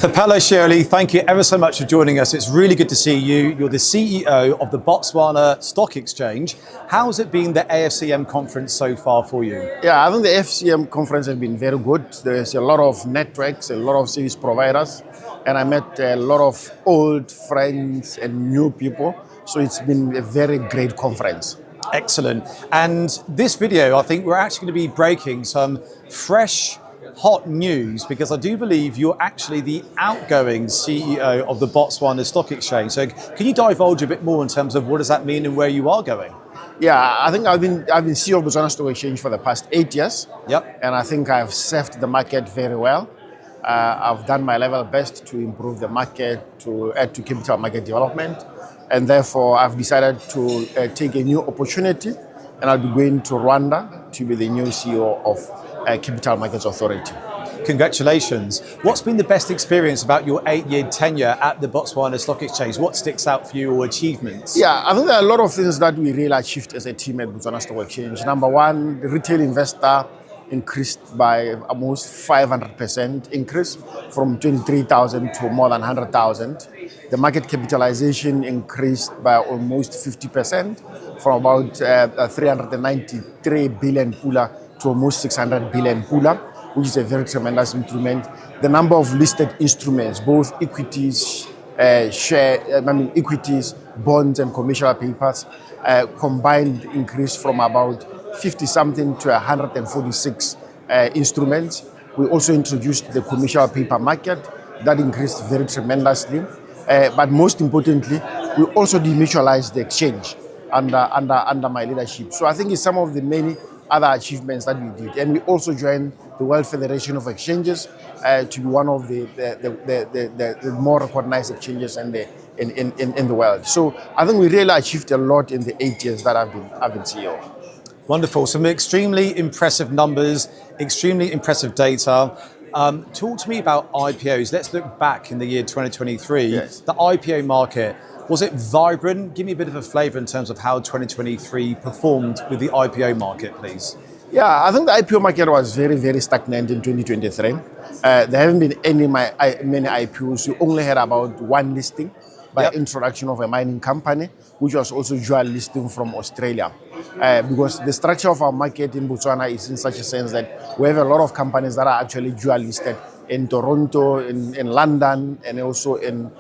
Thapelo, Tsheole, thank you ever so much for joining us. It's really good to see you. You're the CEO of the Botswana Stock Exchange. How's it been, the AFCM conference so far for you? Yeah, I think the AFCM conference has been very good. There's a lot of networks, a lot of service providers, and I met a lot of old friends and new people. So it's been a very great conference. Excellent. And this video, I think we're actually going to be breaking some fresh, hot news, because I do believe you're actually the outgoing CEO of the Botswana Stock Exchange. So can you divulge a bit more in terms of what does that mean and where you are going? Yeah, I think I've been CEO of Botswana Stock Exchange for the past 8 years. Yep. And I think I've served the market very well. I've done my level best to improve the market, to add to capital market development. And therefore, I've decided to take a new opportunity, and I'll be going to Rwanda to be the new CEO of Capital Markets Authority. Congratulations. What's been the best experience about your 8-year tenure at the Botswana Stock Exchange? What sticks out for you, or achievements? Yeah, I think there are a lot of things that we really achieved as a team at Botswana Stock Exchange. Number one, the retail investor increased by almost 500% increase from 23,000 to more than 100,000. The market capitalization increased by almost 50% from about 393 billion pula to almost 600 billion pula, which is a very tremendous improvement. The number of listed instruments, both equities, equities, bonds and commercial papers, combined increased from about 50-something to 146 instruments. We also introduced the commercial paper market that increased very tremendously. But most importantly, we also demutualized the exchange under my leadership. So I think it's some of the many other achievements that we did. And we also joined the World Federation of Exchanges to be one of the more recognized exchanges in the world. So I think we really achieved a lot in the 8 years that I've been CEO. Wonderful. Some extremely impressive numbers, extremely impressive data. Talk to me about IPOs. Let's look back in the year 2023. Yes. The IPO market, was it vibrant? Give me a bit of a flavor in terms of how 2023 performed with the IPO market, please. Yeah, I think the IPO market was very, very stagnant in 2023. There haven't been many IPOs. You only had about one listing by introduction of a mining company, which was also dual listing from Australia. Because the structure of our market in Botswana is in such a sense that we have a lot of companies that are actually dual listed in Toronto, in London, and also in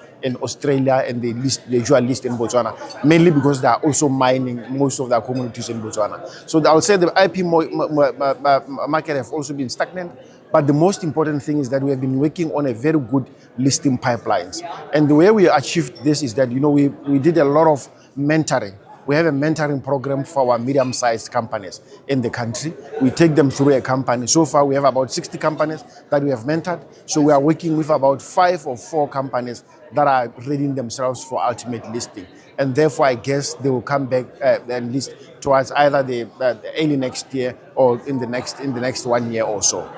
Australia, and they dual list in Botswana, mainly because they are also mining most of their commodities in Botswana. So I would say the IPO market have also been stagnant. But the most important thing is that we have been working on a very good listing pipelines. And the way we achieved this is that, we did a lot of mentoring. We have a mentoring program for our medium-sized companies in the country. We take them through a company. So far, we have about 60 companies that we have mentored. So we are working with about 5 or 4 companies that are readying themselves for ultimate listing. And therefore, I guess they will come back and list towards either the early next year or in the next 1 year or so.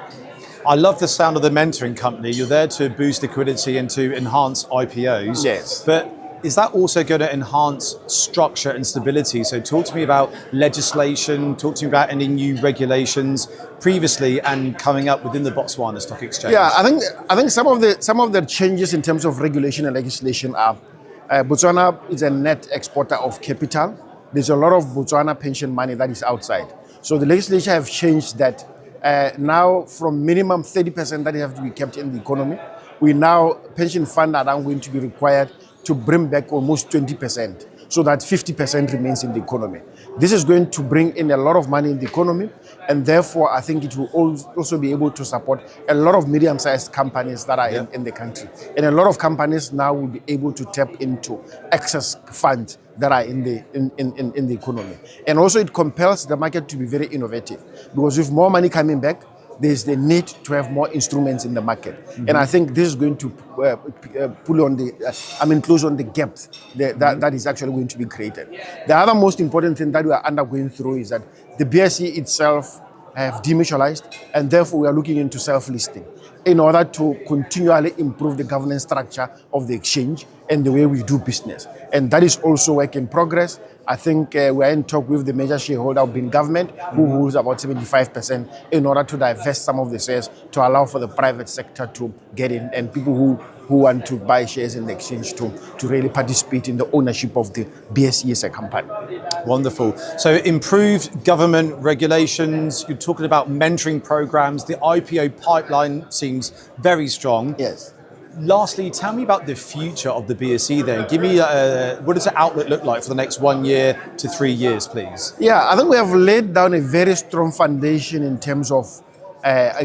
I love the sound of the mentoring company. You're there to boost liquidity and to enhance IPOs. Yes. But is that also going to enhance structure and stability? So talk to me about legislation, talk to me about any new regulations previously and coming up within the Botswana Stock Exchange. Yeah, I think some of the changes in terms of regulation and legislation are Botswana is a net exporter of capital. There's a lot of Botswana pension money that is outside. So the legislation have changed that. Now, from minimum 30% that have to be kept in the economy, pension funds are now going to be required to bring back almost 20%, so that 50% remains in the economy. This is going to bring in a lot of money in the economy, and therefore I think it will also be able to support a lot of medium-sized companies that are in the country. And a lot of companies now will be able to tap into excess funds that are in the economy. And also it compels the market to be very innovative, because with more money coming back, there's the need to have more instruments in the market. Mm-hmm. And I think this is going to pull on close on the gaps that is actually going to be created. The other most important thing that we are undergoing through is that the BSE itself have demutualized, and therefore we are looking into self-listing in order to continually improve the governance structure of the exchange and the way we do business. And that is also work in progress. I think we're in talk with the major shareholder being government, who holds about 75%, in order to divest some of the shares to allow for the private sector to get in, and people who want to buy shares in the exchange to really participate in the ownership of the BSE as a company. Wonderful. So improved government regulations, you're talking about mentoring programs, the IPO pipeline seems very strong. Yes. Lastly, tell me about the future of the BSE then. Give me, what does the outlook look like for the next 1 year to 3 years, please? Yeah, I think we have laid down a very strong foundation in terms of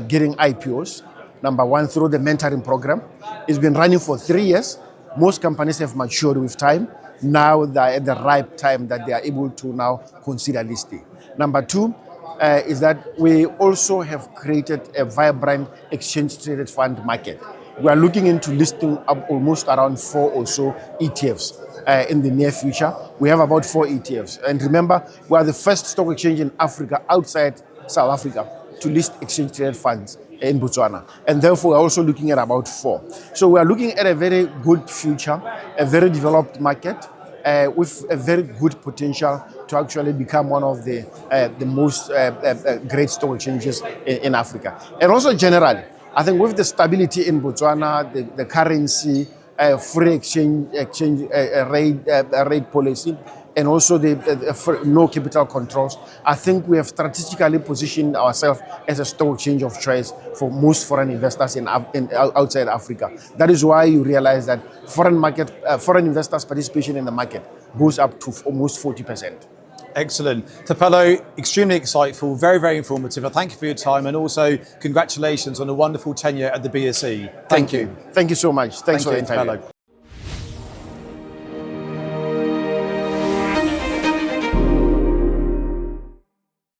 getting IPOs. Number one, through the mentoring program. It's been running for 3 years. Most companies have matured with time. Now they're at the ripe time that they are able to now consider listing. Number two is that we also have created a vibrant exchange-traded fund market. We are looking into listing up almost around 4 or so ETFs in the near future. We have about 4 ETFs. And remember, we are the first stock exchange in Africa outside South Africa to list exchange-traded funds in Botswana. And therefore, we're also looking at about 4. So we are looking at a very good future, a very developed market with a very good potential to actually become one of the most great stock exchanges in Africa. And also generally, I think with the stability in Botswana, the currency, free exchange rate policy, and also the no capital controls, I think we have strategically positioned ourselves as a stock exchange of choice for most foreign investors outside Africa. That is why you realize that foreign investors' participation in the market goes up to almost 40%. Excellent. Thapelo, extremely insightful, very, very informative. I thank you for your time, and also congratulations on a wonderful tenure at the BSE. Thank you. Thank you so much. Thanks for the interview. Thapelo.